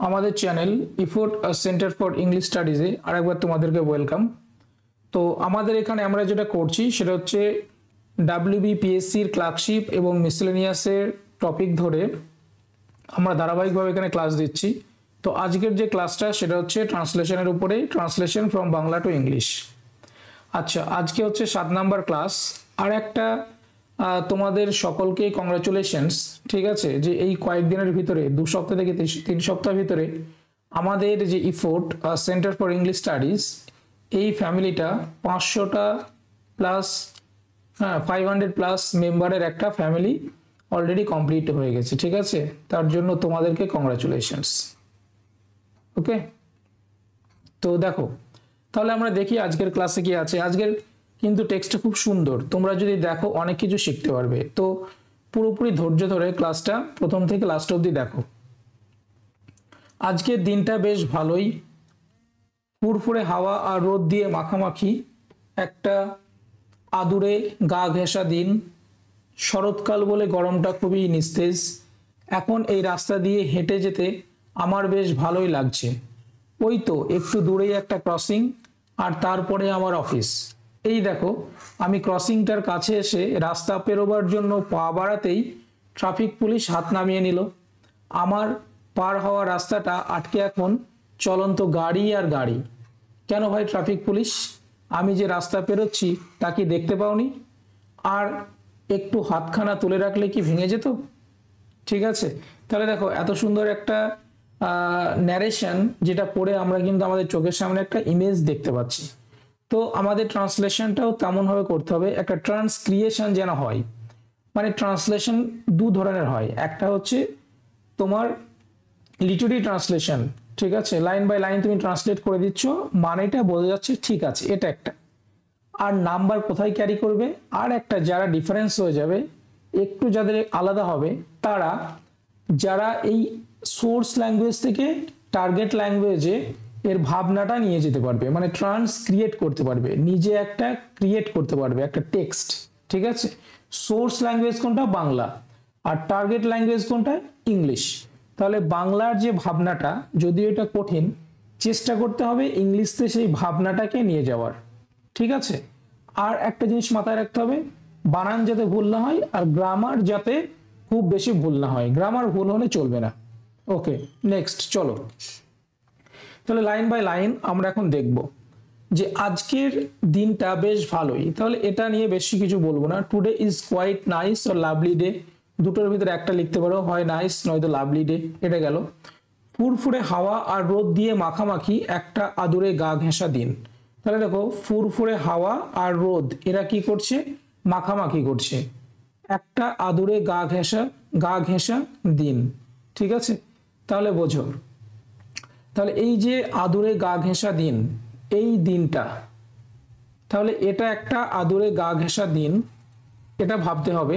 আমাদের channel effort centre for English স্টাডিজে আরেকবার তোমাদেরকে ওয়েলকাম। তো আমাদের এখানে আমরা যেটা করছি সেটা হচ্ছে ডাব্লিউবিপিএসসির ক্লার্কশিপ এবং মিসেলেনিয়াসের টপিক ধরে আমরা ধারাবাহিকভাবে এখানে ক্লাস দিচ্ছি। তো আজকের যে ক্লাসটা সেটা হচ্ছে ট্রান্সলেশনের উপরে, translation from Bangla to English. আচ্ছা, আজকে হচ্ছে 7 নাম্বার ক্লাস। আর একটা তোমাদের সকলকে কংগ্রাচুলেশনস, ঠিক আছে, যে এই কয়েকদিনের ভিতরে 2 সপ্তাহ থেকে 3 সপ্তাহের ভিতরে আমাদের যে effort centre for English studies এই ফ্যামিলিটা 500টা প্লাস 500 প্লাস মেম্বারের একটা ফ্যামিলি অলরেডি কমপ্লিট হয়ে গেছে, ঠিক আছে। তার জন্য তোমাদেরকে কংগ্রাচুলেশনস। ওকে, তো দেখো তাহলে আমরা দেখি আজকের ক্লাসে কি আছে। আজকের কিন্তু টেক্সটটা খুব সুন্দর, তোমরা যদি দেখো অনেক কিছু শিখতে পারবে। তো পুরোপুরি ধৈর্য ধরে ক্লাসটা প্রথম থেকে লাস্ট অবধি দেখো। আজকের দিনটা বেশ ভালোই, ফুরফুরে হাওয়া আর রোদ দিয়ে মাখামাখি একটা আদুরে গা ঘেঁষা দিন। শরৎকাল বলে গরমটা খুবই নিস্তেজ। এখন এই রাস্তা দিয়ে হেঁটে যেতে আমার বেশ ভালোই লাগছে। ওই তো একটু দূরেই একটা ক্রসিং, আর তারপরে আমার অফিস। এই দেখো, আমি ক্রসিংটার কাছে এসে রাস্তা পেরোবার জন্য পা বাড়াতেই ট্রাফিক পুলিশ হাত নামিয়ে নিল। আমার পার হওয়া রাস্তাটা আটকে এখন চলন্ত গাড়ি আর গাড়ি। কেন ভাই ট্রাফিক পুলিশ, আমি যে রাস্তা পেরোচ্ছি তা কি দেখতে পাওনি? আর একটু হাতখানা তুলে রাখলে কি ভেঙে যেত? ঠিক আছে, তাহলে দেখো এত সুন্দর একটা ন্যারেশন যেটা পড়ে আমরা কিন্তু আমাদের চোখের সামনে একটা ইমেজ দেখতে পাচ্ছি। তো আমাদের ট্রান্সলেশনটাও তেমনভাবে করতে হবে, একটা ট্রান্সক্রিয়েশন যেন হয়। মানে ট্রান্সলেশন 2 ধরনের হয়, একটা হচ্ছে তোমার লিটারি ট্রান্সলেশন, ঠিক আছে, লাইন বাই লাইন তুমি ট্রান্সলেট করে দিচ্ছ, মানেটা বোঝা যাচ্ছে, ঠিক আছে, এটা একটা। আর নাম্বার কোথায় ক্যারি করবে, আর একটা যারা ডিফারেন্স হয়ে যাবে, একটু যাদের আলাদা হবে, তারা যারা এই সোর্স ল্যাঙ্গুয়েজ থেকে টার্গেট ল্যাঙ্গুয়েজে এর ভাবনাটা নিয়ে যেতে পারবে, মানে ট্রান্স ক্রিয়েট করতে পারবে, নিজে একটা ক্রিয়েট করতে পারবে একটা টেক্সট, ঠিক আছে। সোর্স ল্যাঙ্গুয়েজ কোনটা? বাংলা। আর টার্গেট ল্যাঙ্গুয়েজ কোনটা? ইংলিশ। তাহলে বাংলার যে ভাবনাটা, যদিও এটা কঠিন, চেষ্টা করতে হবে ইংলিশে সেই ভাবনাটাকে নিয়ে যাওয়ার, ঠিক আছে। আর একটা জিনিস মাথায় রাখতে হবে, বানান যাতে ভুল না হয়, আর গ্রামার যাতে খুব বেশি ভুল না হয়। গ্রামার ভুল হলে চলবে না। ওকে, নেক্সট চলো। তাহলে লাইন বাই লাইন আমরা এখন দেখব যে আজকের দিনটা বেশ ভালোই। তাহলে এটা নিয়ে বেশি কিছু বলবো না। Today is quite nice or lovely day, দুটোর ভিতরে একটা লিখতে পারো, হয় নাইস নয়তো লাভলি ডে। এটা গেল। ফুরফুরে হাওয়া আর রোদ দিয়ে মাখামাখি একটা আদুরে গা ঘেঁষা দিন। তাহলে দেখো, ফুরফুরে হাওয়া আর রোদ এরা কি করছে? মাখামাখি করছে। একটা আদুরে গা ঘেঁষা দিন, ঠিক আছে। তাহলে বোঝো, তাহলে এই যে আদুরে গা ঘেঁষা দিন, এই দিনটা, তাহলে এটা একটা আদুরে গা ঘেঁষা দিন, এটা ভাবতে হবে।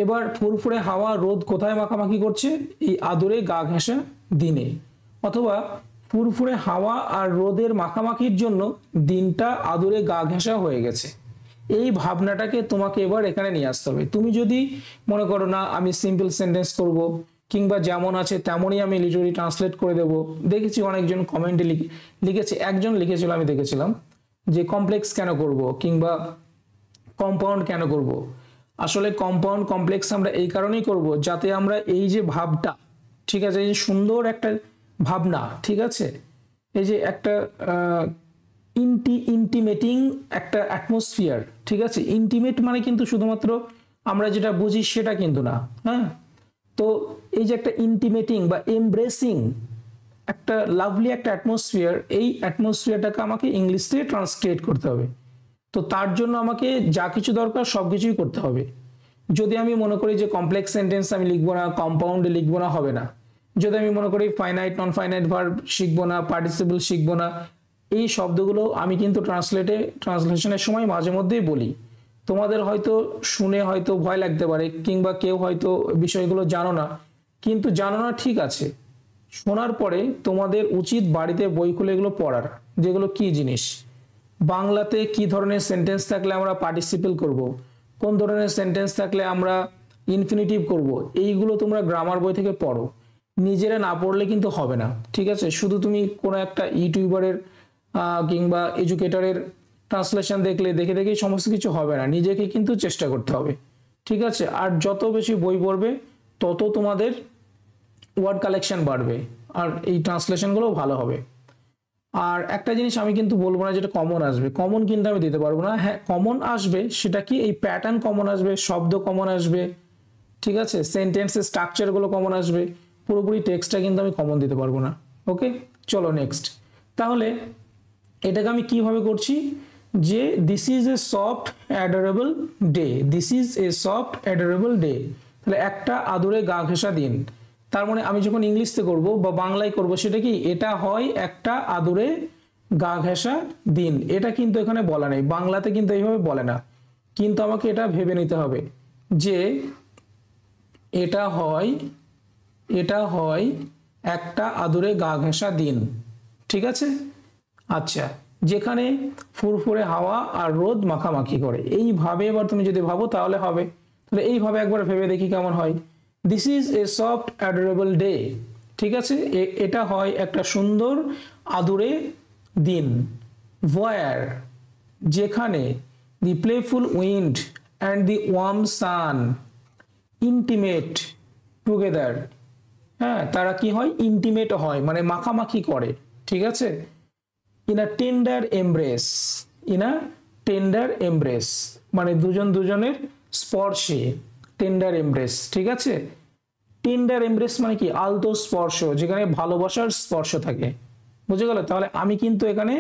এবার ফুরফুরে হাওয়া রোদ কোথায় মাখামাখি করছে? এই আদুরে গা ঘেঁষা দিনে। অথবা ফুরফুরে হাওয়া আর রোদের মাখামাখির জন্য দিনটা আদুরে গা ঘেঁষা হয়ে গেছে। এই ভাবনাটাকে তোমাকে এবার এখানে নিয়ে আসতে হবে। তুমি যদি মনে করো না আমি সিম্পল সেন্টেন্স করব, কিংবা যেমন আছে তেমনই আমি লিটারি ট্রান্সলেট করে দেব, দেখেছি অনেকজন কমেন্টে লিখেছে, একজন লিখেছিল আমি দেখেছিলাম যে কমপ্লেক্স কেন করব, কিংবা কম্পাউন্ড কেন করব। আসলে কম্পাউন্ড কমপ্লেক্স আমরা এই কারণেই করব যাতে আমরা এই যে ভাবটা, ঠিক আছে, এই যে সুন্দর একটা ভাবনা, ঠিক আছে, এই যে একটা ইন্টিমেটিং একটা অ্যাটমসফিয়ার, ঠিক আছে। ইন্টিমেট মানে কিন্তু শুধুমাত্র আমরা যেটা বুঝি সেটা কিন্তু না, হ্যাঁ। তো এই যে একটা ইন্টিমেটিং বা এমব্রেসিং একটা লাভলি একটা অ্যাটমসফিয়ার, এই অ্যাটমসফিয়ারটাকে আমাকে ইংলিশ থেকে ট্রান্সক্রিয়েট করতে হবে। তো তার জন্য আমাকে যা কিছু দরকার সব কিছুই করতে হবে। যদি আমি মনে করি যে কমপ্লেক্স সেন্টেন্স আমি লিখবো না, কম্পাউন্ডে লিখবো না, হবে না। যদি আমি মনে করি ফাইনাইট নন ফাইনাইট ভার্ব শিখবো না, পার্টিসিপল শিখবো না, এই শব্দগুলো আমি কিন্তু ট্রান্সলেশনের সময় মাঝে মধ্যেই বলি। তোমাদের হয়তো শুনে হয়তো ভয় লাগতে পারে, কিংবা কেউ হয়তো বিষয়গুলো জানো না, কিন্তু জানো না ঠিক আছে, শোনার পরে তোমাদের উচিত বাড়িতে বই খুলে এগুলো পড়ার, যেগুলো কি জিনিস, বাংলাতে কি ধরনের সেন্টেন্স থাকলে আমরা পার্টিসিপল করব, কোন ধরনের সেন্টেন্স থাকলে আমরা ইনফিনিটিভ করব, এইগুলো তোমরা গ্রামার বই থেকে পড়ো। নিজেরা না পড়লে কিন্তু হবে না, ঠিক আছে? শুধু তুমি কোনো একটা ইউটিউবারের কিংবা এডুকেটরের ট্রান্সলেশন দেখলে দেখে দেখেই সমস্ত কিছু হবে না, নিজেকে কিন্তু চেষ্টা করতে হবে, ঠিক আছে? আর যত বেশি বই পড়বে তত তোমাদের ওয়ার্ড কালেকশন বাড়বে আর এই ট্রান্সলেশনগুলো ভালো হবে। আর একটা জিনিস আমি কিন্তু বলবো না যেটা কমন আসবে, কমন কিন্তু আমি দিতে পারবো না। হ্যাঁ, কমন আসবে, সেটা কি এই প্যাটার্ন কমন আসবে, শব্দ কমন আসবে, ঠিক আছে? সেন্টেন্সের স্ট্রাকচারগুলো কমন আসবে, পুরোপুরি টেক্সটটা কিন্তু আমি কমন দিতে পারবো না। ওকে, চলো নেক্সট। তাহলে এটাকে আমি কিভাবে করছি, যে this is a soft adorable day, this is a soft adorable day, তাহলে একটা আদুরে গা ঘেঁষা দিন। তার মানে আমি যখন ইংলিশে করব বা বাংলায় করব, সেটা কি, এটা হয় একটা আদুরে গা ঘেঁষা দিন, এটা কিন্তু এখানে বলা নেই, বাংলাতে কিন্তু এইভাবে বলে না, কিন্তু আমাকে এটা ভেবে নিতে হবে যে এটা হয় একটা আদুরে গা ঘেঁষা দিন, ঠিক আছে? আচ্ছা, যেখানে ফুরফুরে হাওয়া আর রোদ মাখামাখি করে, এইভাবে এবার তুমি যদি ভাবো তাহলে হবে। তাহলে এইভাবে একবার ভেবে দেখি কেমন হয়। This is a soft adorable day, ঠিক আছে? এটা হয় একটা সুন্দর আদুরে দিন। ওয়ার, যেখানে the playful wind and the warm sun intimate together, হ্যাঁ, তারা কি হয়, ইন্টিমেট হয়, মানে মাখামাখি করে, ঠিক আছে? In a tender embrace, in a tender embrace, মানে দুজন দুজনের স্পর্শে, টেন্ডার এমব্রেস, ঠিক আছে? টেন্ডার এমব্রেস মানে কি, আলতো স্পর্শ, যেখানে ভালোবাসার স্পর্শ থাকে, বুঝে গেল? তাহলে আমি কিন্তু এখানে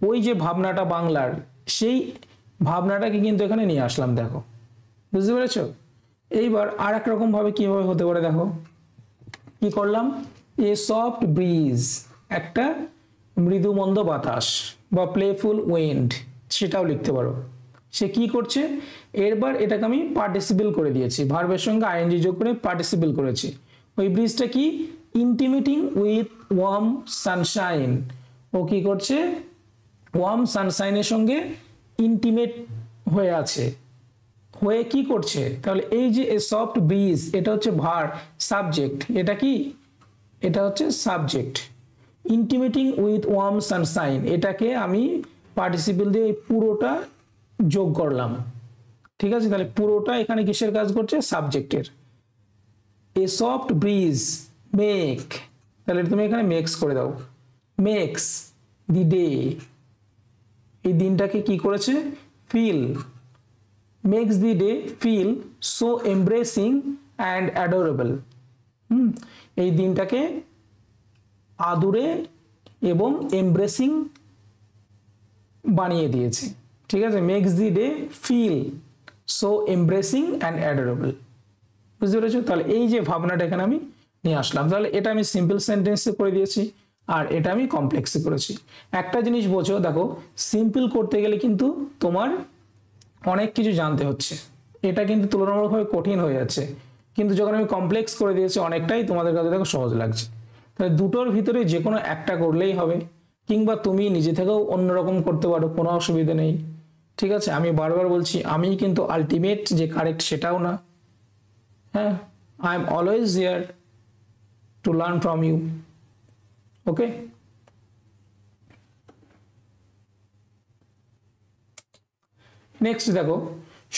ওই যে ভাবনাটা বাংলার, সেই ভাবনাটাকে কিন্তু এখানে নিয়ে আসলাম, দেখো, বুঝতে পেরেছো? এইবার আর এক রকম ভাবে কিভাবে হতে পারে, দেখো কি করলাম, এ সফট ব্রিজ, একটা মৃদু মন্দ বাতাস বা প্লেফুল উইন্ড, সেটাও লিখতে পারো। সে কি করছে, এরবার এটাকে আমি পার্টিসিপল করে দিয়েছি, ভার্বের সঙ্গে আইএনজি যোগ করে পার্টিসিপল করেছি। ওই ব্রিজটা কি, ইন্টিমেটিং উইথ ওয়ার্ম সানশাইন, ও কি করছে, ওয়ার্ম সানশাইনের সঙ্গে ইন্টিমেট হয়ে আছে, হয়ে কি করছে, তাহলে এই যে এ সফট ব্রিজ, এটা হচ্ছে সাবজেক্ট, এটা কি, এটা হচ্ছে সাবজেক্ট। ইন্টিমেটিং উইথ ওয়ার্ম সানশাইন, এটাকে আমি পার্টিসিপল দিয়ে পুরোটা যোগ করলাম, ঠিক আছে? তাহলে পুরোটা এখানে কিসের কাজ করছে, সাবজেক্টের। এ সফট ব্রিজ মেক, তাহলে তুমি এখানে মেক্স করে দাও, মেক্স দি ডে, এই দিনটাকে কি করেছে, feel, makes the day feel so embracing and adorable, এই দিনটাকে আদুরে এবং এমব্রেসিং বানিয়ে দিয়েছে, ঠিক আছে? Makes the day feel so embracing and adorable, বুঝতে পেরেছো? তাহলে এই যে ভাবনাটা এখানে আমি নিয়ে আসলাম, তাহলে এটা আমি সিম্পল সেন্টেন্সে করে দিয়েছি আর এটা আমি কমপ্লেক্সে করেছি। একটা জিনিস বোঝো, দেখো, সিম্পল করতে গেলে কিন্তু তোমার অনেক কিছু জানতে হচ্ছে, এটা কিন্তু তুলনামূলকভাবে কঠিন হয়ে যাচ্ছে, কিন্তু যখন আমি কমপ্লেক্স করে দিয়েছি অনেকটাই তোমাদের কাছে দেখো সহজ লাগছে। তাহলে দুটোর ভিতরে যে কোনো একটা করলেই হবে, কিংবা তুমি নিজে থেকেও অন্যরকম করতে পারো, কোনো অসুবিধা নেই, ঠিক আছে? আমি বারবার বলছি, আমি কিন্তু আলটিমেট যে কারেক্ট সেটাও না, হ্যাঁ, I am always here to learn from you. Okay, next দেখো,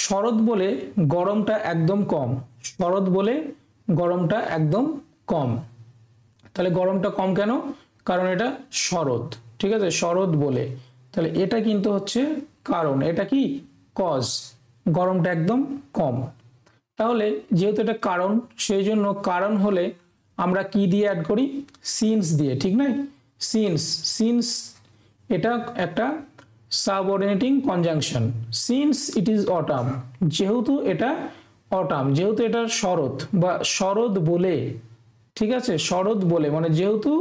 শরৎ বলে গরমটা একদম কম, শরৎ বলে গরমটা একদম কম, তাহলে গরমটা কম কেন, কারণ এটা শরৎ, ঠিক আছে? শরৎ বলে, তাহলে এটা কিন্তু হচ্ছে কারণ, এটা কি, কজ, গরমটা একদম কম। তাহলে যেহেতু এটা কারণ, সেই জন্য কারণ হলে আমরা কি দিয়ে অ্যাড করি, সিন্স দিয়ে, ঠিক নাই? সিন্স এটা একটা subordinating conjunction, since it is autumn, যেহেতু এটা অটাম, যেহেতু এটা শরৎ বা শরৎ বলে, ঠিক আছে? শরৎ বলে মানে যেহেতু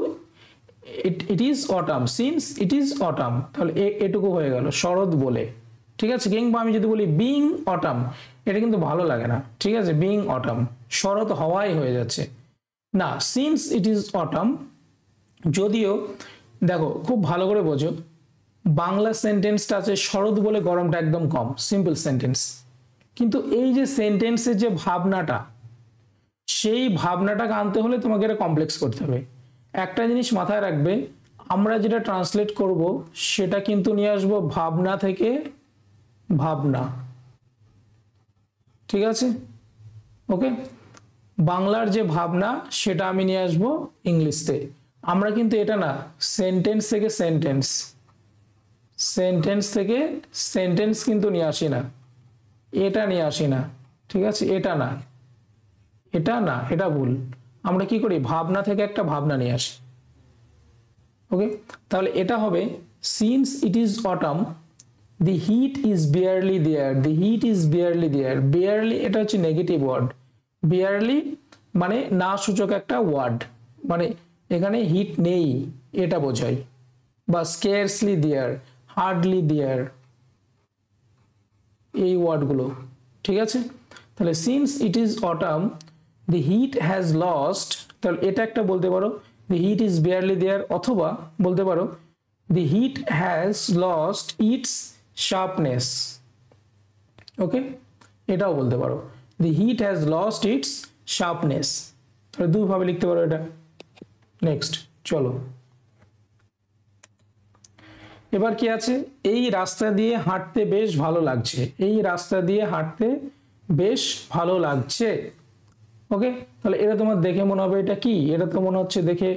ইট is autumn, since it is autumn, তাহলে এটুকু হয়ে গেল, শরৎ বলে, ঠিক আছে? কিংবা আমি যদি বলি বিং অটাম, এটা কিন্তু ভালো লাগে না, ঠিক আছে? বিং অটাম, শরৎ হওয়াই হয়ে যাচ্ছে না, সিন্স ইট ইজ অটাম। যদিও দেখো খুব ভালো করে বোঝো, বাংলা সেন্টেন্সটা আছে শরৎ বলে গরমটা একদম কম, সিম্পল সেন্টেন্স, কিন্তু এই যে সেন্টেন্সের যে ভাবনাটা, সেই ভাবনাটাকে আনতে হলে তোমাকে এটা কমপ্লেক্স করতে হবে। একটা জিনিস মাথায় রাখবে, আমরা যেটা ট্রান্সলেট করব সেটা কিন্তু নিয়ে আসবো ভাবনা থেকে ভাবনা, ঠিক আছে? ওকে, বাংলার যে ভাবনা সেটা আমি নিয়ে আসবো ইংলিশে। আমরা কিন্তু এটা না সেন্টেন্স থেকে সেন্টেন্স কিন্তু নিয়ে আসি না, এটা নিয়ে আসি না, ঠিক আছে? এটা না, এটা ভুল। আমরা কি করি, ভাবনা থেকে একটা ভাবনা নিয়ে আসি। ওকে, তাহলে এটা হবে since it is autumn the heat is barely there, the heat is barely there. Barely এটা হচ্ছে নেগেটিভ ওয়ার্ড, বিয়ারলি মানে না সূচক একটা ওয়ার্ড, মানে এখানে হিট নেই এটা বোঝায়, বা স্কেয়ারসলি দেয়ার, হার্ডলি দেয়ার, এই ওয়ার্ডগুলো, ঠিক আছে? তাহলে since it is autumn the heat has lost, তাহলে এটা একটা বলতে পারো the heat is barely there, অথবা বলতে পারো the heat has lost its sharpness. Okay, এটাও বলতে পারো the heat has lost its sharpness. তাহলে দুইভাবে লিখতে পারো এটা। নেক্সট চলো, এবার কি আছে, এই রাস্তা দিয়ে হাঁটতে বেশ ভালো লাগছে, এই রাস্তা দিয়ে হাঁটতে বেশ ভালো লাগছে। ওকে, তাহলে এটা তোমার দেখে মনে হবে এটা কি, এটা তো মনে হচ্ছে দেখে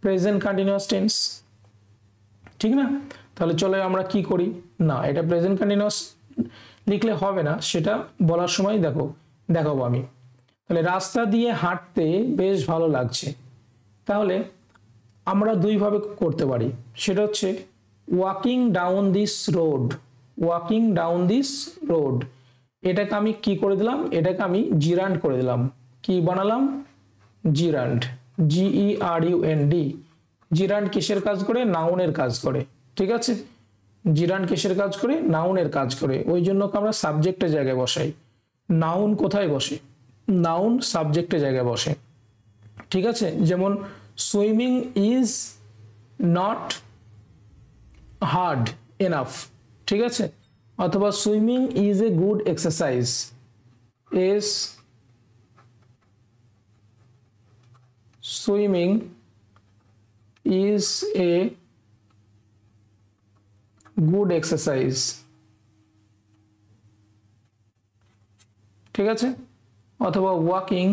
প্রেজেন্ট কন্টিনিউয়াস টেন্স, ঠিক না? তাহলে চলো আমরা কি করি, না এটা প্রেজেন্ট কন্টিনিউয়াস লিখলে হবে না, সেটা বলার সময় দেখাবো আমি। তাহলে রাস্তা দিয়ে হাঁটতে বেশ ভালো লাগছে, তাহলে আমরা দুইভাবে করতে পারি, সেটা হচ্ছে walking down this road, walking down this road. এটাকে আমি কি করে দিলাম, এটাকে আমি জিরান্ড করে দিলাম, কি বানালাম, জিরান্ড, GERUND। জিরান্ড কিসের কাজ করে, নাউনের কাজ করে, ঠিক আছে? জিরান্ড কিসের কাজ করে, নাউনের কাজ করে, ওই জন্য আমরা সাবজেক্টের জায়গায় বসাই। নাউন কোথায় বসে, নাউন সাবজেক্টের জায়গায় বসে, ঠিক আছে? যেমন swimming is not hard enough, ঠিক আছে? অথবা swimming is a good exercise, is swimming is a good exercise, ঠিক আছে? অথবা walking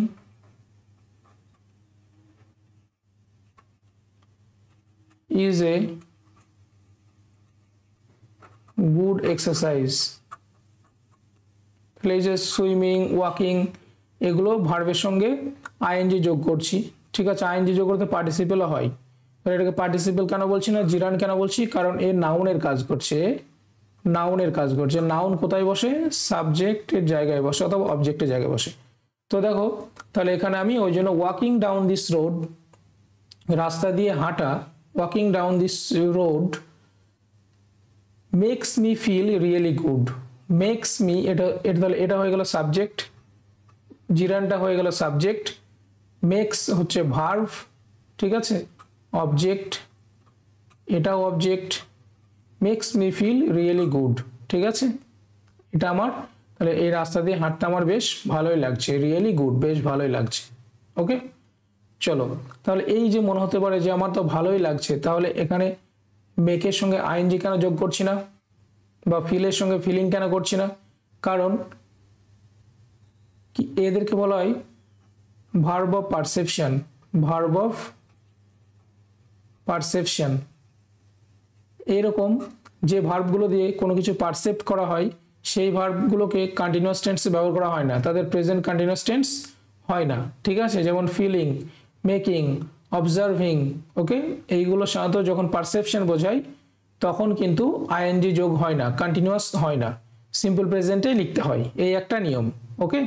is a good exercise। তাহলে এই যে সুইমিং, ওয়াকিং, এগুলো ভার্বের সঙ্গে আইএনজি যোগ করছি, ঠিক আছে? আইএনজি যোগ করতে পার্টিসিপেলও হয়, এটাকে পার্টিসিপেল কেন বলছি না, জিরান কেন বলছি, কারণ এ নাউনের কাজ করছে, নাউনের কাজ করছে। নাউন কোথায় বসে, সাবজেক্টের জায়গায় বসে অথবা অবজেক্টের জায়গায় বসে। তো দেখো, তাহলে এখানে আমি ওই জন্য ওয়াকিং ডাউন দিস রোড, রাস্তা দিয়ে হাঁটা, walking down this road makes me feel really good. Makes me, এটা হয়ে গেল সাবজেক্ট, জিরানটা হয়ে গেল সাবজেক্ট, মেক্স হচ্ছে ভার্ব, ঠিক আছে? অবজেক্ট, এটাও object, makes me feel really good, ঠিক আছে? এটা আমার, তাহলে এই রাস্তা দিয়ে হাঁটতে আমার বেশ ভালোই লাগছে, রিয়েলি গুড, বেশ ভালোই লাগছে। ওকে, চলো, তাহলে এই যে মনে হতে পারে যে আমার তো ভালোই লাগছে, তাহলে এখানে মেকের সঙ্গে আইএনজি কেন যোগ করছি না, বা ফিলের সঙ্গে ফিলিং কেন করছি না? কারণ কি, এদেরকে বলা হয় verb of perception, verb of perception. এরকম যে ভার্বগুলো দিয়ে কোনো কিছু পারসেপ্ট করা হয়, সেই ভার্বগুলোকে কন্টিনিউয়াস টেন্সে ব্যবহার করা হয় না, তাদের প্রেজেন্ট কন্টিনিউয়াস টেন্স হয় না, ঠিক আছে? যেমন ফিলিং, মেকিং, অবজার্ভিং, ওকে, এইগুলো সাধারণত যখন পারসেপশন বোঝায় তখন কিন্তু আইএনজি যোগ হয় না, কন্টিনিউয়াস হয় না, সিম্পল প্রেজেন্টে লিখতে হয়, এই একটা নিয়ম। ওকে,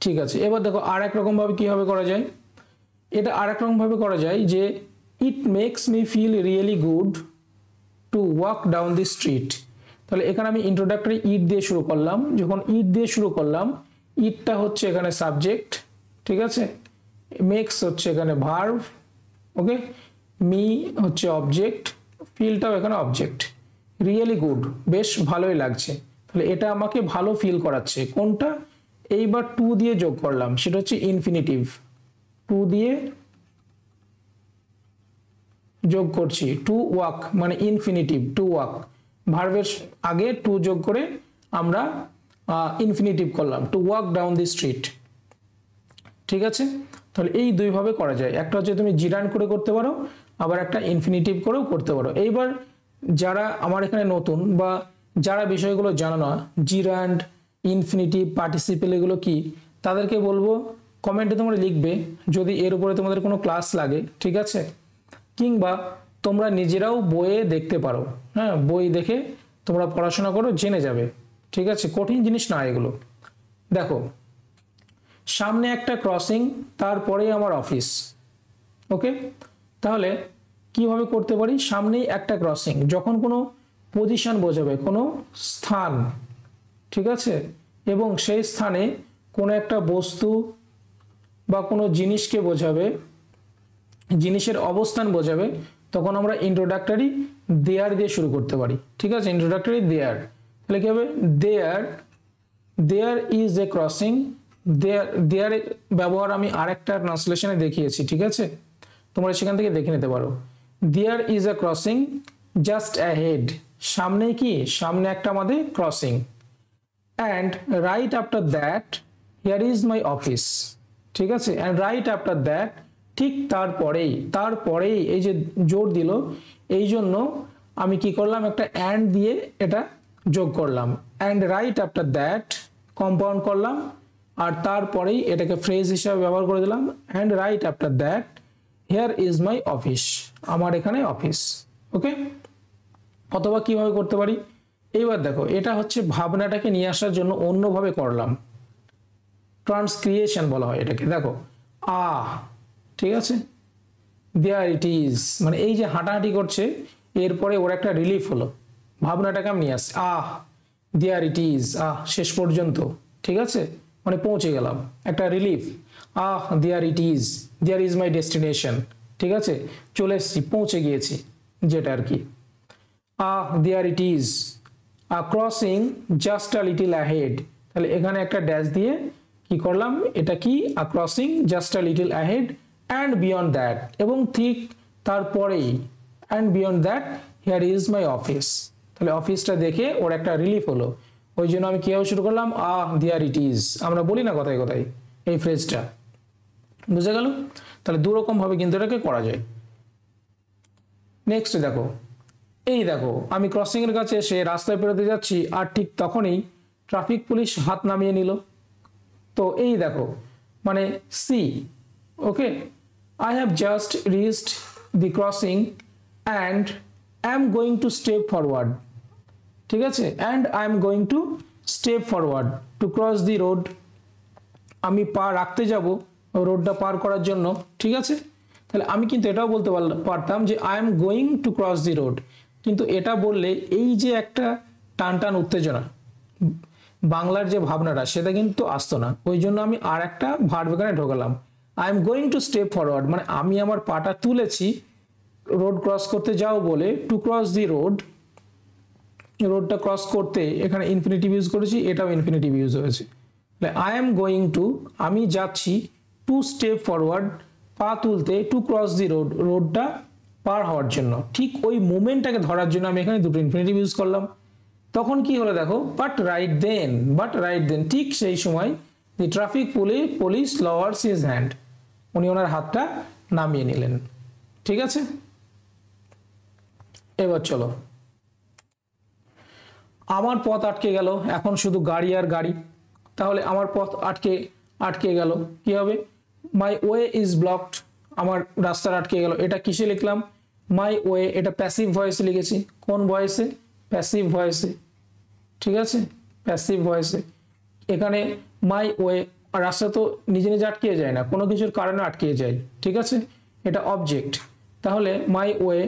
ঠিক আছে। এবার দেখো আর এক রকম ভাবে কিভাবে করা যায়, এটা আর এক রকম ভাবে করা যায় যে it makes me feel really good to walk down the street. তাহলে এখানে আমি ইন্ট্রোডাক্টরি ইট দিয়ে শুরু করলাম, যখন ইট দিয়ে শুরু করলাম, ইটটা হচ্ছে এখানে সাবজেক্ট, ঠিক আছে? মেক্স হচ্ছে এখানে ভার্ব, ওকে, মি হচ্ছে অবজেক্ট, ফিলটাও এখানে অবজেক্ট, রিয়েলি গুড, বেশ ভালোই লাগছে। তাহলে এটা আমাকে ভালো ফিল করাচ্ছে, কোনটা, এইবার টু দিয়ে যোগ করলাম, সেটা হচ্ছে ইনফিনিটিভ। টু দিয়ে যোগ করছি, টু ওয়াক মানে ইনফিনিটিভ, টু ওয়াক ভার্বের আগে টু যোগ করে আমরা ইনফিনিটিভ করলাম, two walk down the street. ঠিক আছে, তাহলে এই দুইভাবে করা যায়, একটা হচ্ছে তুমি জিরান করে করতে পারো, আবার একটা ইনফিনিটিভ করেও করতে পারো। এইবার যারা আমার এখানে নতুন বা যারা বিষয়গুলো জানো না, জিরান্ড, ইনফিনিটিভ, পার্টিসিপেল এগুলো কি, তাদেরকে বলবো কমেন্টে তোমরা লিখবে যদি এর উপরে তোমাদের কোনো ক্লাস লাগে। ঠিক আছে, কিংবা তোমরা নিজেরাও বইয়ে দেখতে পারো, হ্যাঁ, বই দেখে তোমরা পড়াশোনা করো, জেনে যাবে। ঠিক আছে, কঠিন জিনিস না এগুলো। দেখো, সামনে একটা ক্রসিং, তারপরে আমার অফিস। ওকে, তাহলে কিভাবে করতে পারি? সামনেই একটা ক্রসিং, যখন কোনো পজিশন বোঝাবে, কোনো স্থান, ঠিক আছে, এবং সেই স্থানে কোনো একটা বস্তু বা কোনো জিনিসকে বোঝাবে, জিনিসের অবস্থান বোঝাবে, তখন আমরা ইন্ট্রোডাক্টরি দেয়ার দিয়ে শুরু করতে পারি। ঠিক আছে, ইন্ট্রোডাক্টরি দেয়ার। তাহলে কি হবে? দেয়ার ইজ এ ক্রসিং। দেয়ার ব্যবহার আমি আরেকটা ট্রান্সলেশনে দেখিয়েছি। ঠিক আছে, তোমরা সেখান থেকে দেখে নিতে পারো। There is a crossing just ahead, সামনে কি, সামনে একটা আমাদের crossing. And right after that here is my office. ঠিক আছে, অ্যান্ড রাইট আফটার দ্যাট, ঠিক তারপরেই এই যে জোর দিল, এই জন্য আমি কি করলাম, একটা অ্যান্ড দিয়ে এটা যোগ করলাম, and right after that compound করলাম, আর তারপরেই এটাকে ফ্রেজ হিসাবে ব্যবহার করে দিলাম, and right after that here is my office, আমার এখানে অফিস। ওকে, অথবা কিভাবে করতে পারি? এইবার দেখো, এটা হচ্ছে ভাবনাটাকে নিয়ে আসার জন্য অন্যভাবে করলাম, ট্রান্সক্রিয়েশন বলা হয় এটাকে। দেখো, ঠিক আছে, দেয়ার ইট ইজ, মানে এই যে হাঁটাহাঁটি করছে, এরপরে ওর একটা রিলিফ হলো, ভাবনাটাকে আমি নিয়ে আসছি, দেয়ার ইট ইজ, শেষ পর্যন্ত। ঠিক আছে, মানে পৌঁছে গেলাম, একটা relief. There it is, there is my destination. ঠিক আছে, চলে এসেছি, পৌঁছে গিয়েছি, যেটা আর কি। There it is crossing just a little ahead, তাহলে এখানে একটা ড্যাশ দিয়ে কি করলাম, এটা কি, crossing just a little ahead and beyond that, এবং ঠিক তারপরেই, and beyond that here is my office. তাহলে অফিসটা দেখে ওর একটা রিলিফ হলো, ওই জন্য আমি কিভাবে শুরু করলাম, দেয়ার ইট ইজ। আমরা বলি না কথায় কথায় এই ফ্রেজটা, বুঝে গেল? তাহলে দুরকম ভাবে কিন্তু এটাকে করা যায়। নেক্সট দেখো, এই দেখো, আমি ক্রসিং এর কাছে এসে রাস্তায় পেরোতে যাচ্ছি, আর ঠিক তখনই ট্রাফিক পুলিশ হাত নামিয়ে নিল। তো এই দেখো, মানে see, okay, I have just reached the crossing and I am going to step forward. ঠিক আছে, and I am going to step forward to cross the road, আমি পা রাখতে যাব রোডটা পার করার জন্য। ঠিক আছে, তাহলে আমি কিন্তু এটাও বলতে পারতাম যে I am going two cross the road, কিন্তু এটা বললে এই যে একটা টান উত্তেজনা, বাংলার যে ভাবনাটা, সেটা কিন্তু আসতো না। ওই জন্য আমি আর একটা ভার্ব এখানে ঢোকালাম, I am going to step forward, মানে আমি আমার পাটা তুলেছি রোড ক্রস করতে যাও বলে, টু ক্রস দি রোড, রোডটা ক্রস করতে এখানে ইনফিনিটিভ ইউজ করেছি, এটাও ইনফিনিটিভ ইউজ হয়েছে। আই এম গোয়িং টু, আমি যাচ্ছি, টু স্টেপ ফরওয়ার্ড, পা তুলতে, টু ক্রস দি রোড, রোডটা পার হওয়ার জন্য। ঠিক ওই মুভমেন্টটাকে ধরার জন্য আমি এখানে দুটো ইনফিনিটিভ ইউজ করলাম। তখন কি হলো দেখো, বাট রাইট দেন, ঠিক সেই সময় দি ট্রাফিক পুলিশ লওয়ার্স হিজ হ্যান্ড, উনি ওনার হাতটা নামিয়ে নিলেন। ঠিক আছে, এবার চলো, আমার পথ আটকে গেল, এখন শুধু গাড়ি আর গাড়ি। তাহলে আমার পথ আটকে গেল, কি হবে? মাই ওয়ে ইজ ব্লকড, আমার রাস্তা আটকে গেল। এটা কিসে লিখলাম? মাই ওয়ে, এটা প্যাসিভ ভয়েসে লিখেছি। কোন ভয়েসে? প্যাসিভ ভয়েসে। ঠিক আছে, প্যাসিভ ভয়েসে। এখানে মাই ওয়ে, রাস্তা তো নিজে নিজে আটকে যায় না, কোনো কিছুর কারণে আটকে যায়। ঠিক আছে, এটা অবজেক্ট। তাহলে মাই way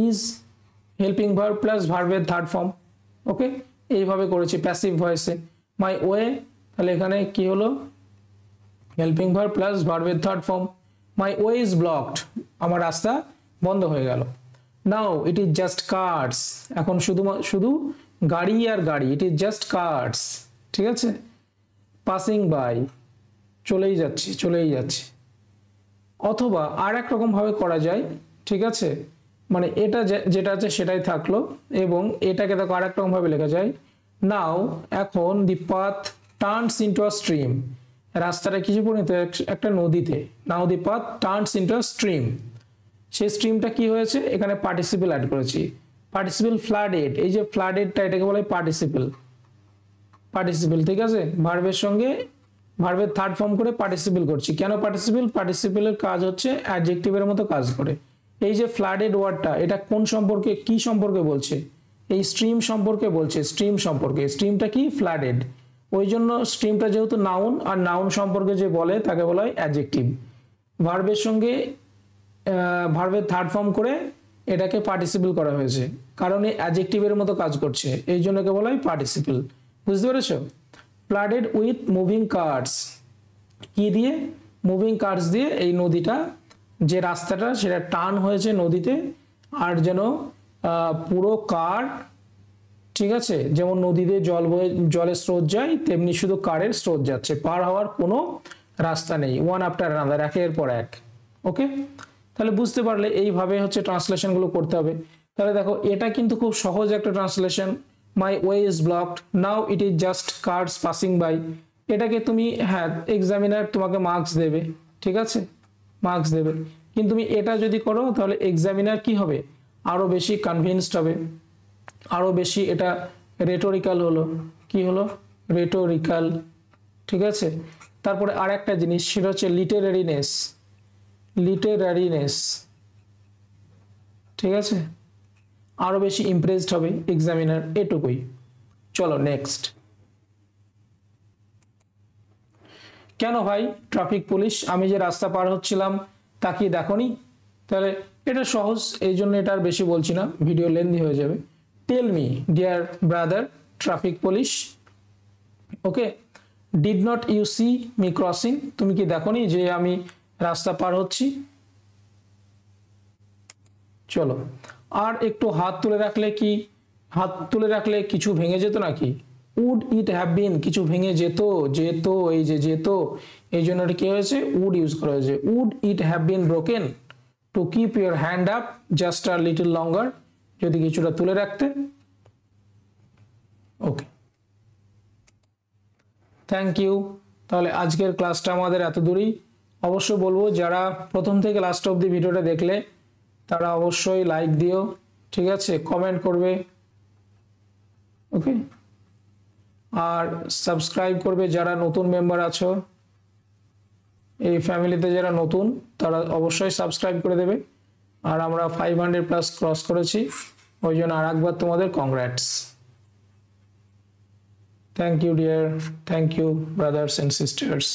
is helping verb plus ভার্বের থার্ড ফর্ম। ওকে, এইভাবে করেছি প্যাসিভ ভয়েসে, মাই ওয়ে। তাহলে এখানে কি হলো? হেল্পিং ভার্ব প্লাস ভার্বের third form. My way is blocked, আমার রাস্তা বন্ধ হয়ে গেল। নাও ইট ইজ জাস্ট কার্স, এখন শুধু গাড়ি আর গাড়ি, ইট ইজ জাস্ট কার্স। ঠিক আছে, পাসিং বাই, চলেই যাচ্ছে চলেই যাচ্ছে। অথবা আর এক রকম ভাবে করা যায়, ঠিক আছে, মানে এটা যেটা আছে সেটাই থাকলো, এবং এটাকে দেখো আর এক রকম ভাবে লেখা যায়, নাও এখন the path turns into a stream, রাস্তাটা কিছু পরিণত একটা নদীতে, now the path turns into a stream, সেই স্ট্রিমটা কি হয়েছে, এখানে পার্টিসিপল অ্যাড করেছি, পার্টিসিপল ফ্লাডেড, এই যে ফ্লাডেডটা এটাকে বলা হয় পার্টিসিপল, পার্টিসিপল, ঠিক আছে, ভার্বের সঙ্গে ভার্বের থার্ড ফর্ম করে পার্টিসিপল করছি। কেন পার্টিসিপল? পার্টিসিপলের কাজ হচ্ছে অ্যাডজেক্টিভের মতো কাজ করে। এই যে ফ্লাডেড ওয়ার্ডটা, এটা কোন সম্পর্কে, কি সম্পর্কে বলছে, এই স্ট্রিম সম্পর্কে বলছে, স্ট্রিম সম্পর্কে, স্ট্রিমটা কি ফ্লাডেড, ওই জন্য স্ট্রিমটা যেহেতু নাউন, আর নাউন সম্পর্কে যে বলে তাকে বলা হয় অ্যাডজেক্টিভ, ভার্বের সঙ্গে ভার্বের থার্ড ফর্ম করে এটাকে পার্টিসিপল করা হয়েছে, কারণ এই অ্যাডজেক্টিভের মতো কাজ করছে, এই জন্য একে বলা হয় পার্টিসিপল। বুঝতে পেরেছো? ফ্লাডেড উইথ মুভিং কার্স, কি দিয়ে, মুভিং কার্স দিয়ে এই নদীটা, যে রাস্তাটা সেটা টার্ন হয়েছে নদীতে, আর যেন পুরো কার, ঠিক আছে, যেমন নদীতে জল বয়ে জলের স্রোত যায় তেমনি শুধু কারের স্রোত যাচ্ছে, পার হওয়ার কোনো রাস্তা নেই, ওয়ান আফটার আনাদার, একের পর এক। ওকে, তাহলে বুঝতে পারলে এইভাবে হচ্ছে ট্রান্সলেশনগুলো করতে হবে। তাহলে দেখো এটা কিন্তু খুব সহজ একটা translation, my way is blocked, now it is just cars passing by, এটাকে তুমি, হ্যাঁ এক্সামিনার তোমাকে মার্কস দেবে, ঠিক আছে, মার্কস দেবে, কিন্তু তুমি এটা যদি করো তাহলে এক্সামিনার কি হবে, আরো বেশি কনভিন্সড হবে, আরো বেশি এটা রেটোরিক্যাল হলো, কি হলো, রেটোরিক্যাল, ঠিক আছে। তারপরে আর একটা জিনিস, সেটা হচ্ছে লিটারেরিনেস, লিটারারিনেস, ঠিক আছে, আরো বেশি ইমপ্রেসড হবে এক্সামিনার, এটুকুই। চলো নেক্সট। কেন ভাই ট্রাফিক পুলিশ, আমি যে রাস্তা পার হচ্ছিলাম তা কি দেখোনি? তাহলে এটা সহজ, এই জন্য এটা আর বেশি বলছি না, ভিডিও লেন্দি হয়ে যাবে। Tell me dear brother traffic police, okay, did not you see me crossing, তুমি কি দেখোনি যে আমি রাস্তা পার হচ্ছি? চলো, আর একটু হাত তুলে রাখলে কি, হাত তুলে রাখলে কিছু ভেঙে যেত নাকি? উড ইট হ্যাভ বিন, কিছু ভেঙে যেত, যেত, এই যে যেত, এই জন্য কি হয়েছে, উড ইউজ করা হয়েছে, would it have been broken to keep your hand up just a little longer, যদি কিছুটা তুলে রাখতে। Okay, thank you. তাহলে আজকের ক্লাসটা আমাদের এত দূরই। অবশ্যই বলবো যারা প্রথম থেকে লাস্ট অবধি ভিডিওটা দেখলে তারা অবশ্যই লাইক দিও, ঠিক আছে, কমেন্ট করবে, ওকে, আর সাবস্ক্রাইব করবে যারা নতুন মেম্বার আছো, এই ফ্যামিলিতে যারা নতুন তারা অবশ্যই সাবস্ক্রাইব করে দেবে। আর আমরা 500+ ক্রস করেছি, ওই জন্য আর একবার তোমাদের congrats. Thank you dear, thank you brothers and sisters.